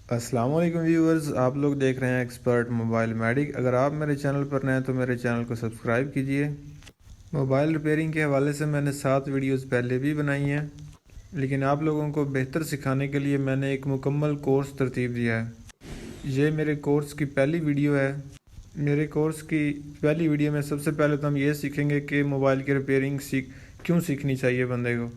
अस्सलाम वालेकुम व्यूअर्स, आप लोग देख रहे हैं एक्सपर्ट मोबाइल मैडिक। अगर आप मेरे चैनल पर नए हैं तो मेरे चैनल को सब्सक्राइब कीजिए। मोबाइल रिपेयरिंग के हवाले से मैंने 7 वीडियोस पहले भी बनाई हैं, लेकिन आप लोगों को बेहतर सिखाने के लिए मैंने एक मुकम्मल कोर्स तरतीब दिया है। ये मेरे कोर्स की पहली वीडियो है। मेरे कोर्स की पहली वीडियो में सबसे पहले तो हम ये सीखेंगे कि मोबाइल की रिपेयरिंग क्यों सीखनी चाहिए बंदे को।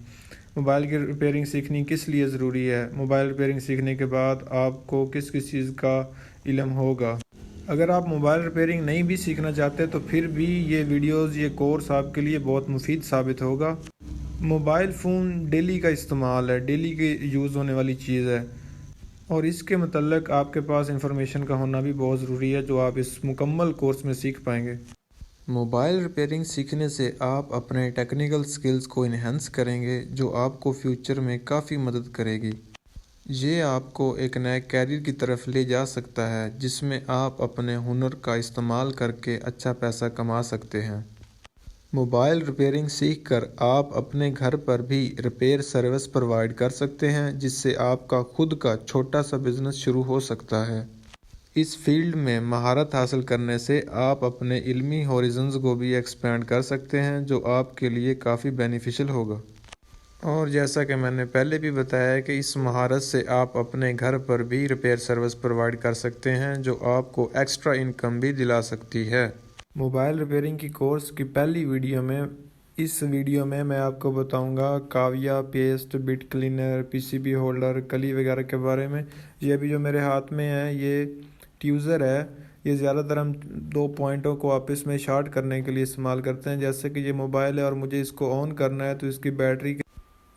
मोबाइल की रिपेयरिंग सीखनी किस लिए ज़रूरी है। मोबाइल रिपेयरिंग सीखने के बाद आपको किस किस चीज़ का इल्म होगा। अगर आप मोबाइल रिपेयरिंग नहीं भी सीखना चाहते तो फिर भी ये कोर्स आपके लिए बहुत मुफीद साबित होगा। मोबाइल फ़ोन डेली का इस्तेमाल है, डेली के यूज़ होने वाली चीज़ है, और इसके मतलब आपके पास इंफॉर्मेशन का होना भी बहुत ज़रूरी है, जो आप इस मुकम्मल कोर्स में सीख पाएंगे। मोबाइल रिपेयरिंग सीखने से आप अपने टेक्निकल स्किल्स को इन्हेंस करेंगे, जो आपको फ्यूचर में काफ़ी मदद करेगी। ये आपको एक नए कैरियर की तरफ ले जा सकता है, जिसमें आप अपने हुनर का इस्तेमाल करके अच्छा पैसा कमा सकते हैं। मोबाइल रिपेयरिंग सीखकर आप अपने घर पर भी रिपेयर सर्विस प्रोवाइड कर सकते हैं, जिससे आपका खुद का छोटा सा बिजनेस शुरू हो सकता है। इस फील्ड में महारत हासिल करने से आप अपने इल्मी हॉरिज़न्स को भी एक्सपेंड कर सकते हैं, जो आपके लिए काफ़ी बेनिफिशियल होगा। और जैसा कि मैंने पहले भी बताया है कि इस महारत से आप अपने घर पर भी रिपेयर सर्विस प्रोवाइड कर सकते हैं, जो आपको एक्स्ट्रा इनकम भी दिला सकती है। मोबाइल रिपेयरिंग की कोर्स की पहली वीडियो में इस वीडियो में मैं आपको बताऊंगा काविया, paste, bit cleaner, PCB holder, कली वगैरह के बारे में। ये अभी जो मेरे हाथ में है ये ट्यूज़र है। ये ज़्यादातर हम दो पॉइंटों को आपस में शार्ट करने के लिए इस्तेमाल करते हैं। जैसे कि ये मोबाइल है और मुझे इसको ऑन करना है, तो इसकी बैटरी,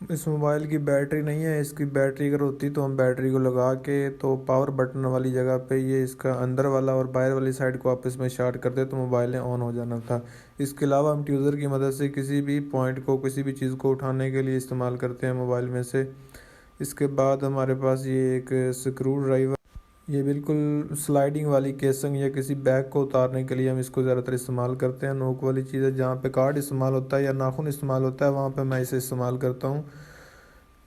इस मोबाइल की बैटरी नहीं है। इसकी बैटरी अगर होती तो हम बैटरी को लगा के तो पावर बटन वाली जगह पे ये इसका अंदर वाला और बाहर वाली साइड को आपस में शार्ट करते तो मोबाइल ने ऑन हो जाना था। इसके अलावा हम ट्यूज़र की मदद से किसी भी पॉइंट को, किसी भी चीज़ को उठाने के लिए इस्तेमाल करते हैं मोबाइल में से। इसके बाद हमारे पास ये एक स्क्रू ड्राइवर, ये बिल्कुल स्लाइडिंग वाली केसिंग या किसी बैग को उतारने के लिए हम इसको ज़्यादातर इस्तेमाल करते हैं। नोक वाली चीज़ है, जहाँ पे कार्ड इस्तेमाल होता है या नाखून इस्तेमाल होता है वहाँ पे मैं इसे इस्तेमाल करता हूँ।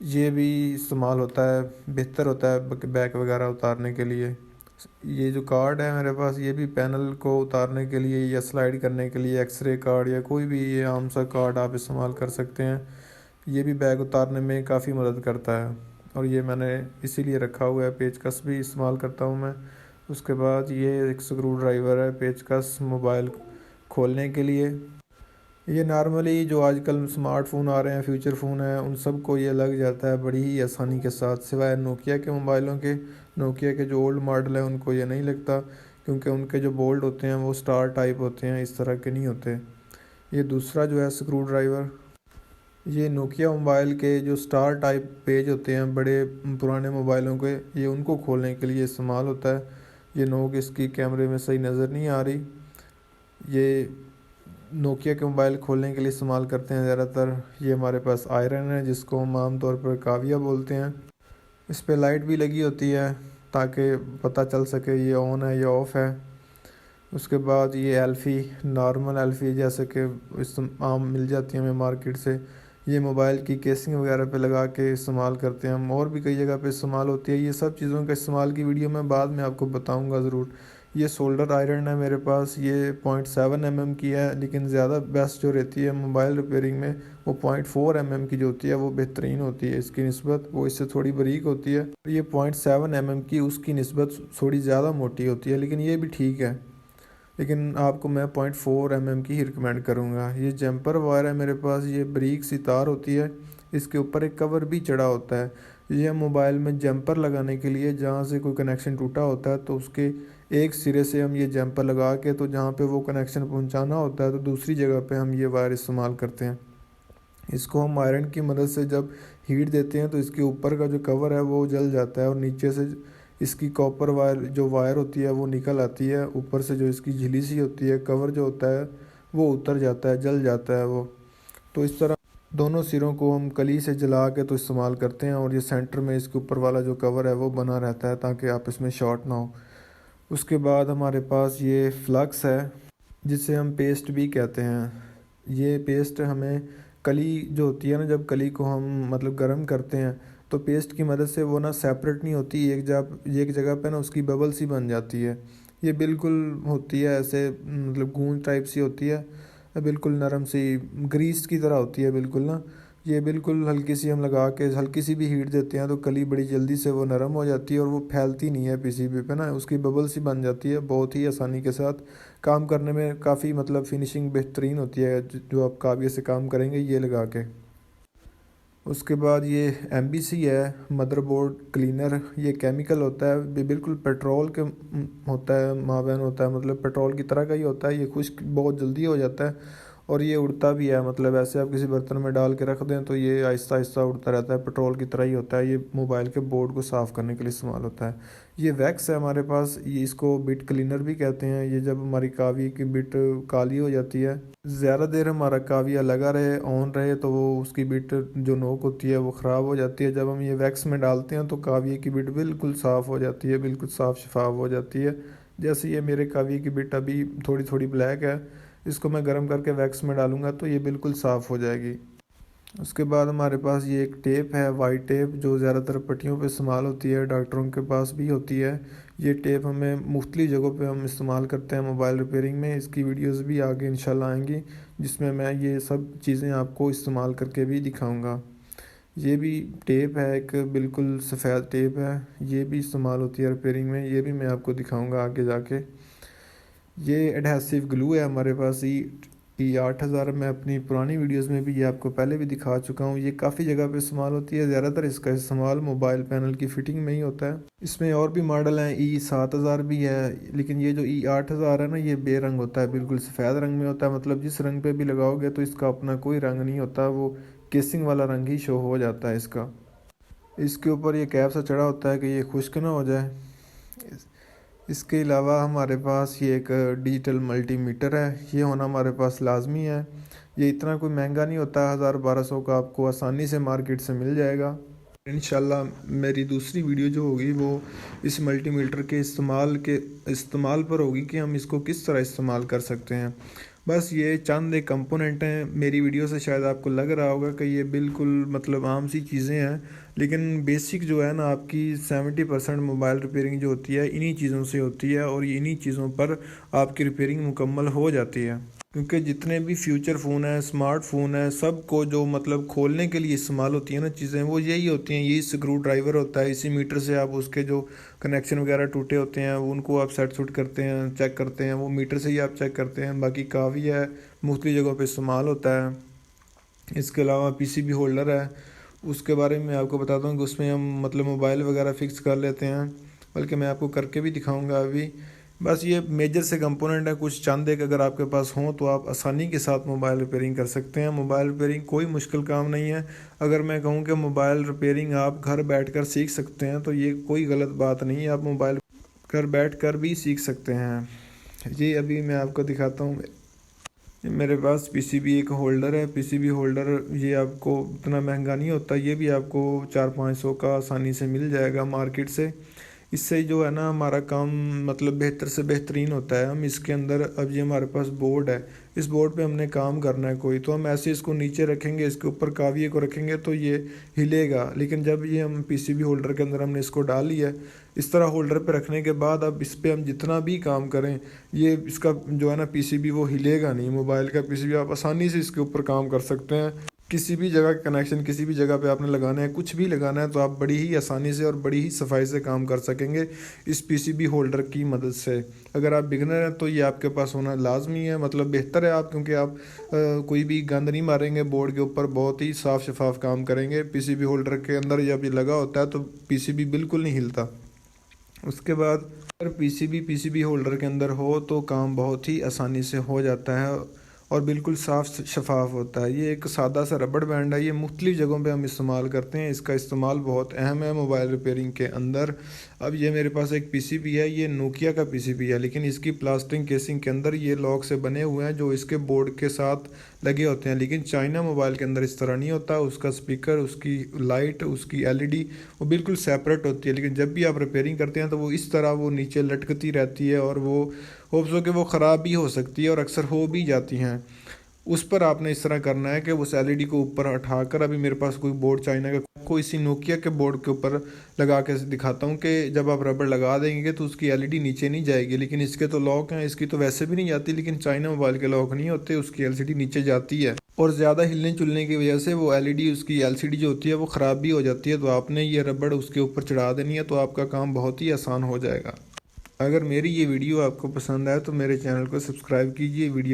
ये भी इस्तेमाल होता है, बेहतर होता है बैग वगैरह उतारने के लिए। ये जो कार्ड है मेरे पास, ये भी पैनल को उतारने के लिए या स्लाइड करने के लिए एक्सरे कार्ड या कोई भी ये आम सा कार्ड आप इस्तेमाल कर सकते हैं। ये भी बैग उतारने में काफ़ी मदद करता है, और ये मैंने इसीलिए रखा हुआ है। पेचकस भी इस्तेमाल करता हूँ मैं। उसके बाद ये एक स्क्रू ड्राइवर है, पेचकस मोबाइल खोलने के लिए। ये नॉर्मली जो आजकल स्मार्टफ़ोन आ रहे हैं, फ्यूचर फ़ोन है, उन सब को ये लग जाता है बड़ी ही आसानी के साथ, सिवाय नोकिया के मोबाइलों के। नोकिया के जो ओल्ड मॉडल है उनको ये नहीं लगता, क्योंकि उनके जो बोल्ट होते हैं वो स्टार टाइप होते हैं, इस तरह के नहीं होते। ये दूसरा जो है स्क्रू ड्राइवर, ये नोकिया मोबाइल के जो स्टार टाइप पेज होते हैं बड़े पुराने मोबाइलों के, ये उनको खोलने के लिए इस्तेमाल होता है। ये नोक इसकी कैमरे में सही नज़र नहीं आ रही। ये नोकिया के मोबाइल खोलने के लिए इस्तेमाल करते हैं ज़्यादातर। ये हमारे पास आयरन है, जिसको हम आमतौर पर काविया बोलते हैं। इस पे लाइट भी लगी होती है ताकि पता चल सके ये ऑन है या ऑफ़ है। उसके बाद ये एल्फ़ी, नॉर्मल एल्फ़ी जैसे कि इस आम मिल जाती है हमें मार्केट से, ये मोबाइल की केसिंग वगैरह पे लगा के इस्तेमाल करते हैं हम। और भी कई जगह पे इस्तेमाल होती है। ये सब चीज़ों का इस्तेमाल की वीडियो मैं बाद में आपको बताऊंगा ज़रूर। ये सोल्डर आयरन है मेरे पास, ये 0.7 mm की है, लेकिन ज़्यादा बेस्ट जो रहती है मोबाइल रिपेयरिंग में वो 0.4 mm की जो होती है वो बेहतरीन होती है इसकी निस्बत। वो इससे थोड़ी बारीक होती है। ये 0.7 mm की उसकी निस्बत थोड़ी ज़्यादा मोटी होती है, लेकिन ये भी ठीक है। लेकिन आपको मैं 0.4 mm की ही रिकमेंड करूँगा। ये जंपर वायर है मेरे पास, ये बारीक सी तार होती है, इसके ऊपर एक कवर भी चढ़ा होता है। ये मोबाइल में जंपर लगाने के लिए, जहाँ से कोई कनेक्शन टूटा होता है तो उसके एक सिरे से हम ये जंपर लगा के, तो जहाँ पे वो कनेक्शन पहुँचाना होता है तो दूसरी जगह पे हम ये वायर इस्तेमाल करते हैं। इसको हम आयरन की मदद से जब हीट देते हैं तो इसके ऊपर का जो कवर है वो जल जाता है, और नीचे से इसकी कॉपर वायर जो वायर होती है वो निकल आती है। ऊपर से जो इसकी झिली सी होती है, कवर जो होता है वो उतर जाता है, जल जाता है वो। तो इस तरह दोनों सिरों को हम कली से जला के तो इस्तेमाल करते हैं, और ये सेंटर में इसके ऊपर वाला जो कवर है वो बना रहता है ताकि आप इसमें शॉर्ट ना हो। उसके बाद हमारे पास ये फ्लक्स है, जिसे हम पेस्ट भी कहते हैं। ये पेस्ट हमें कली जो होती है ना, जब कली को हम मतलब गर्म करते हैं तो पेस्ट की मदद से वो ना सेपरेट नहीं होती, एक जगह पे ना उसकी बबल सी बन जाती है। ये बिल्कुल होती है ऐसे मतलब गूंद टाइप सी होती है, बिल्कुल नरम सी, ग्रीस की तरह होती है बिल्कुल ना। ये बिल्कुल हल्की सी हम लगा के हल्की सी भी हीट देते हैं तो कली बड़ी जल्दी से वो नरम हो जाती है और वो फैलती नहीं है पीसीबी पे ना, उसकी बबल सी बन जाती है। बहुत ही आसानी के साथ काम करने में काफ़ी मतलब फिनिशिंग बेहतरीन होती है जो आप काव्य से काम करेंगे ये लगा के। उसके बाद ये एमबीसी है, मदरबोर्ड क्लीनर। ये केमिकल होता है, बिल्कुल पेट्रोल के होता है, मावेन होता है, मतलब पेट्रोल की तरह का ही होता है। ये खुश्क बहुत जल्दी हो जाता है और ये उड़ता भी है, मतलब ऐसे आप किसी बर्तन में डाल के रख दें तो ये आहिस्ता आहिस्ता उड़ता रहता है, पेट्रोल की तरह ही होता है। ये मोबाइल के बोर्ड को साफ़ करने के लिए इस्तेमाल होता है। ये वैक्स है हमारे पास, ये इसको बिट क्लीनर भी कहते हैं। ये जब हमारी कावी की बिट काली हो जाती है, ज़्यादा देर हमारा काविया लगा रहे ऑन रहे तो वो उसकी बिट जो नोक होती है वो ख़राब हो जाती है। जब हम ये वैक्स में डालते हैं तो काविये की बिट बिल्कुल साफ़ हो जाती है, बिल्कुल साफ़ शफाफ हो जाती है। जैसे ये मेरे काविये की बिट अभी थोड़ी थोड़ी ब्लैक है, इसको मैं गर्म करके वैक्स में डालूंगा तो ये बिल्कुल साफ़ हो जाएगी। उसके बाद हमारे पास ये एक टेप है, वाइट टेप, जो ज़्यादातर पट्टियों पे इस्तेमाल होती है, डॉक्टरों के पास भी होती है। ये टेप हमें मुख्तलिफ़ जगहों पे हम इस्तेमाल करते हैं मोबाइल रिपेयरिंग में। इसकी वीडियोस भी आगे इंशाल्लाह आएंगी जिसमें मैं ये सब चीज़ें आपको इस्तेमाल करके भी दिखाऊंगा। ये भी टेप है, एक बिल्कुल सफ़ेद टेप है, ये भी इस्तेमाल होती है रिपेयरिंग में, ये भी मैं आपको दिखाऊँगा आगे जाके। ये एडहेसिव ग्लू है हमारे पास, E8000। मैं अपनी पुरानी वीडियोस में भी ये आपको पहले भी दिखा चुका हूँ। ये काफ़ी जगह पे इस्तेमाल होती है, ज़्यादातर इसका इस्तेमाल मोबाइल पैनल की फ़िटिंग में ही होता है। इसमें और भी मॉडल हैं, E7000 भी है, लेकिन ये जो E8000 है ना ये बेरंग होता है, बिल्कुल सफ़ेद रंग में होता है। मतलब जिस रंग पे भी लगाओगे तो इसका अपना कोई रंग नहीं होता, वो केसिंग वाला रंग ही शो हो जाता है इसका। इसके ऊपर ये कैप सा चढ़ा होता है कि ये खुश्क ना हो जाए। इसके अलावा हमारे पास ये एक डिजिटल मल्टीमीटर है, ये होना हमारे पास लाजमी है। ये इतना कोई महंगा नहीं होता, 1000-1200 का आपको आसानी से मार्केट से मिल जाएगा। इंशाल्लाह मेरी दूसरी वीडियो जो होगी वो इस मल्टीमीटर के इस्तेमाल पर होगी कि हम इसको किस तरह इस्तेमाल कर सकते हैं। बस ये चंद एक कंपोनेंट हैं। मेरी वीडियो से शायद आपको लग रहा होगा कि ये बिल्कुल मतलब आम सी चीज़ें हैं, लेकिन बेसिक जो है ना आपकी 70% मोबाइल रिपेयरिंग जो होती है इन्हीं चीज़ों से होती है और इन्हीं चीज़ों पर आपकी रिपेयरिंग मुकम्मल हो जाती है। क्योंकि जितने भी फ्यूचर फ़ोन है, स्मार्टफोन है, सब को जो मतलब खोलने के लिए इस्तेमाल होती है ना चीज़ें, वो यही होती हैं। यही स्क्रू ड्राइवर होता है, इसी मीटर से आप उसके जो कनेक्शन वगैरह टूटे होते हैं उनको आप सेट सुट करते हैं, चेक करते हैं, वो मीटर से ही आप चेक करते हैं। बाकी काफ़ी है, मुख्तलिफ़ जगहों पर इस्तेमाल होता है। इसके अलावा पीसीबी होल्डर है, उसके बारे में आपको बताता हूँ कि उसमें हम मतलब मोबाइल वगैरह फ़िक्स कर लेते हैं, बल्कि मैं आपको करके भी दिखाऊंगा अभी। बस ये मेजर से कंपोनेंट है, कुछ चंद एक अगर आपके पास हों तो आप आसानी के साथ मोबाइल रिपेयरिंग कर सकते हैं। मोबाइल रिपेयरिंग कोई मुश्किल काम नहीं है। अगर मैं कहूँ कि मोबाइल रिपेयरिंग आप घर बैठकर सीख सकते हैं तो ये कोई गलत बात नहीं है, आप मोबाइल घर बैठकर भी सीख सकते हैं। ये अभी मैं आपको दिखाता हूँ, मेरे पास पीसीबी एक होल्डर है। पीसीबी होल्डर ये आपको इतना महंगा नहीं होता, ये भी आपको 400-500 का आसानी से मिल जाएगा मार्केट से। इससे जो है ना हमारा काम मतलब बेहतर से बेहतरीन होता है। हम इसके अंदर, अब ये हमारे पास बोर्ड है, इस बोर्ड पे हमने काम करना है कोई, तो हम ऐसे इसको नीचे रखेंगे, इसके ऊपर काविये को रखेंगे तो ये हिलेगा। लेकिन जब ये हम पीसीबी होल्डर के अंदर हमने इसको डाल लिया, इस तरह होल्डर पे रखने के बाद अब इस पर हम जितना भी काम करें ये इसका जो है ना पीसीबी वो हिलेगा नहीं। मोबाइल का पीसीबी आप आसानी से इसके ऊपर काम कर सकते हैं। किसी भी जगह का कनेक्शन किसी भी जगह पे आपने लगाना है, कुछ भी लगाना है तो आप बड़ी ही आसानी से और बड़ी ही सफाई से काम कर सकेंगे इस पीसीबी होल्डर की मदद से। अगर आप बिगनर हैं तो ये आपके पास होना लाजमी है, मतलब बेहतर है आप, क्योंकि आप कोई भी गंद नहीं मारेंगे बोर्ड के ऊपर, बहुत ही साफ़ शफाफ काम करेंगे। पीसीबी होल्डर के अंदर जब ये लगा होता है तो पीसीबी बिल्कुल नहीं हिलता। उसके बाद अगर पीसीबी होल्डर के अंदर हो तो काम बहुत ही आसानी से हो जाता है और बिल्कुल साफ़ शफाफ होता है। ये एक सादा सा रबड़ बैंड है, ये मुख्तलिफ़ जगहों पे हम इस्तेमाल करते हैं। इसका इस्तेमाल बहुत अहम है मोबाइल रिपेयरिंग के अंदर। अब ये मेरे पास एक पीसीबी है, ये नोकिया का पीसीबी है, लेकिन इसकी प्लास्टिक केसिंग के अंदर ये लॉक से बने हुए हैं जो इसके बोर्ड के साथ लगे होते हैं। लेकिन चाइना मोबाइल के अंदर इस तरह नहीं होता, उसका स्पीकर, उसकी लाइट, उसकी एलईडी वो बिल्कुल सेपरेट होती है। लेकिन जब भी आप रिपेयरिंग करते हैं तो वो इस तरह वो नीचे लटकती रहती है और वो होप्स हो कि वो ख़राब भी हो सकती है और अक्सर हो भी जाती हैं। उस पर आपने इस तरह करना है कि उस एलईडी को ऊपर उठाकर, अभी मेरे पास कोई बोर्ड चाइना का, कोई इसी नोकिया के बोर्ड के ऊपर लगा के दिखाता हूँ कि जब आप रबड़ लगा देंगे तो उसकी एलईडी नीचे नहीं जाएगी। लेकिन इसके तो लॉक हैं, इसकी तो वैसे भी नहीं जाती, लेकिन चाइना मोबाइल के लॉक नहीं होते, उसकी एलसीडी नीचे जाती है और ज़्यादा हिलने चुलने की वजह से वो एलईडी, उसकी एलसीडी जो होती है वो ख़राब भी हो जाती है। तो आपने ये रबड़ उसके ऊपर चढ़ा देनी है, तो आपका काम बहुत ही आसान हो जाएगा। अगर मेरी ये वीडियो आपको पसंद आए तो मेरे चैनल को सब्सक्राइब कीजिए। वीडियो